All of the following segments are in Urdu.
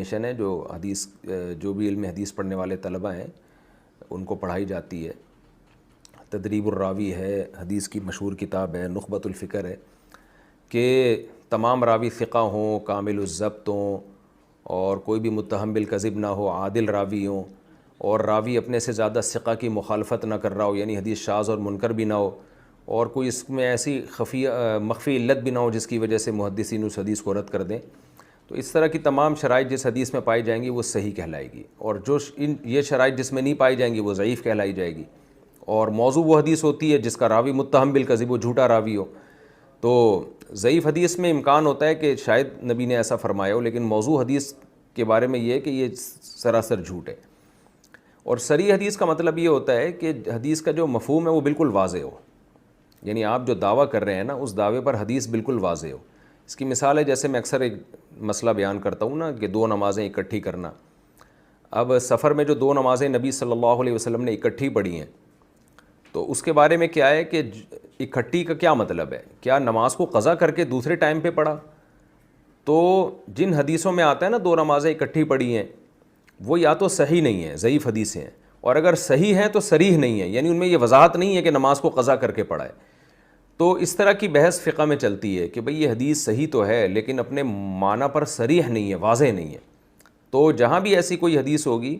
مشن ہے جو حدیث جو بھی علم حدیث پڑھنے والے طلبہ ہیں ان کو پڑھائی جاتی ہے. تدریب الراوی ہے، حدیث کی مشہور کتاب ہے، نخبۃ الفکر ہے، کہ تمام راوی ثقہ ہوں، کامل الضبط ہوں، اور کوئی بھی متہم بالکذب نہ ہو، عادل راوی ہوں، اور راوی اپنے سے زیادہ ثقہ کی مخالفت نہ کر رہا ہو، یعنی حدیث شاذ اور منکر بھی نہ ہو، اور کوئی اس میں ایسی مخفی علت بھی نہ ہو جس کی وجہ سے محدثین اس حدیث کو رد کر دیں. تو اس طرح کی تمام شرائط جس حدیث میں پائی جائیں گی وہ صحیح کہلائے گی، اور جو یہ شرائط جس میں نہیں پائی جائیں گی وہ ضعیف کہلائی جائے گی. اور موضوع وہ حدیث ہوتی ہے جس کا راوی متہم بالکذب، وہ جھوٹا راوی ہو. تو ضعیف حدیث میں امکان ہوتا ہے کہ شاید نبی نے ایسا فرمایا ہو، لیکن موضوع حدیث کے بارے میں یہ ہے کہ یہ سراسر جھوٹ ہے. اور صریح حدیث کا مطلب یہ ہوتا ہے کہ حدیث کا جو مفہوم ہے وہ بالکل واضح ہو، یعنی آپ جو دعویٰ کر رہے ہیں نا اس دعوے پر حدیث بالکل واضح ہو. اس کی مثال ہے، جیسے میں اکثر ایک مسئلہ بیان کرتا ہوں نا کہ دو نمازیں اکٹھی کرنا. اب سفر میں جو دو نمازیں نبی صلی اللہ علیہ وسلم نے اکٹھی پڑھی ہیں، تو اس کے بارے میں کیا ہے کہ اکٹھی کا کیا مطلب ہے؟ کیا نماز کو قضا کر کے دوسرے ٹائم پہ پڑھا؟ تو جن حدیثوں میں آتا ہے نا دو نمازیں اکٹھی پڑھی ہیں، وہ یا تو صحیح نہیں ہیں، ضعیف حدیثیں ہیں، اور اگر صحیح ہیں تو صریح نہیں ہے، یعنی ان میں یہ وضاحت نہیں ہے کہ نماز کو قضا کر کے پڑھا ہے. تو اس طرح کی بحث فقہ میں چلتی ہے کہ بھئی یہ حدیث صحیح تو ہے لیکن اپنے معنی پر صریح نہیں ہے، واضح نہیں ہے. تو جہاں بھی ایسی کوئی حدیث ہوگی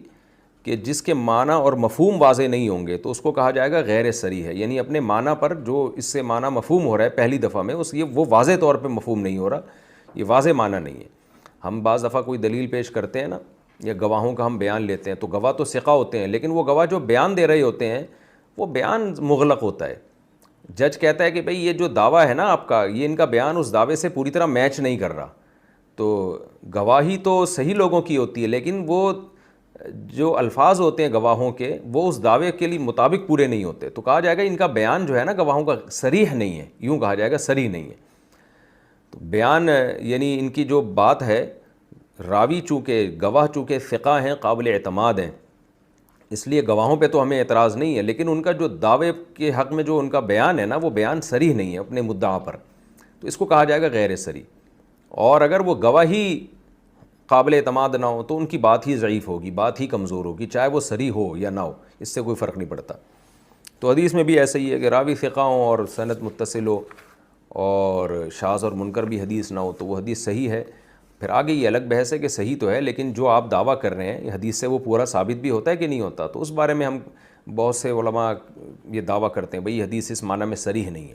کہ جس کے معنی اور مفہوم واضح نہیں ہوں گے تو اس کو کہا جائے گا غیر صریح ہے، یعنی اپنے معنی پر جو اس سے معنی مفہوم ہو رہا ہے پہلی دفعہ میں وہ واضح طور پہ مفہوم نہیں ہو رہا، یہ واضح معنی نہیں ہے. ہم بعض دفعہ کوئی دلیل پیش کرتے ہیں نا، یا گواہوں کا ہم بیان لیتے ہیں، تو گواہ تو ثقہ ہوتے ہیں لیکن وہ گواہ جو بیان دے رہے ہوتے ہیں وہ بیان مغلق ہوتا ہے. جج کہتا ہے کہ بھئی یہ جو دعویٰ ہے نا آپ کا، یہ ان کا بیان اس دعوے سے پوری طرح میچ نہیں کر رہا. تو گواہی تو صحیح لوگوں کی ہوتی ہے لیکن وہ جو الفاظ ہوتے ہیں گواہوں کے وہ اس دعوے کے لیے مطابق پورے نہیں ہوتے، تو کہا جائے گا ان کا بیان جو ہے نا گواہوں کا صریح نہیں ہے، یوں کہا جائے گا صریح نہیں ہے. تو بیان یعنی ان کی جو بات ہے، راوی چونکہ گواہ چونکہ ثقہ ہیں، قابل اعتماد ہیں، اس لیے گواہوں پہ تو ہمیں اعتراض نہیں ہے، لیکن ان کا جو دعوے کے حق میں جو ان کا بیان ہے نا وہ بیان صریح نہیں ہے اپنے مدعا پر، تو اس کو کہا جائے گا غیر صریح. اور اگر وہ گواہی قابل اعتماد نہ ہو تو ان کی بات ہی ضعیف ہوگی، بات ہی کمزور ہوگی، چاہے وہ صریح ہو یا نہ ہو، اس سے کوئی فرق نہیں پڑتا. تو حدیث میں بھی ایسا ہی ہے کہ راوی ثقہ ہوں اور سند متصل ہو اور شاذ اور منکر بھی حدیث نہ ہو تو وہ حدیث صحیح ہے. پھر آگے یہ الگ بحث ہے کہ صحیح تو ہے لیکن جو آپ دعویٰ کر رہے ہیں یہ حدیث سے وہ پورا ثابت بھی ہوتا ہے کہ نہیں ہوتا. تو اس بارے میں ہم بہت سے علماء یہ دعویٰ کرتے ہیں بھئی حدیث اس معنی میں صریح نہیں ہے.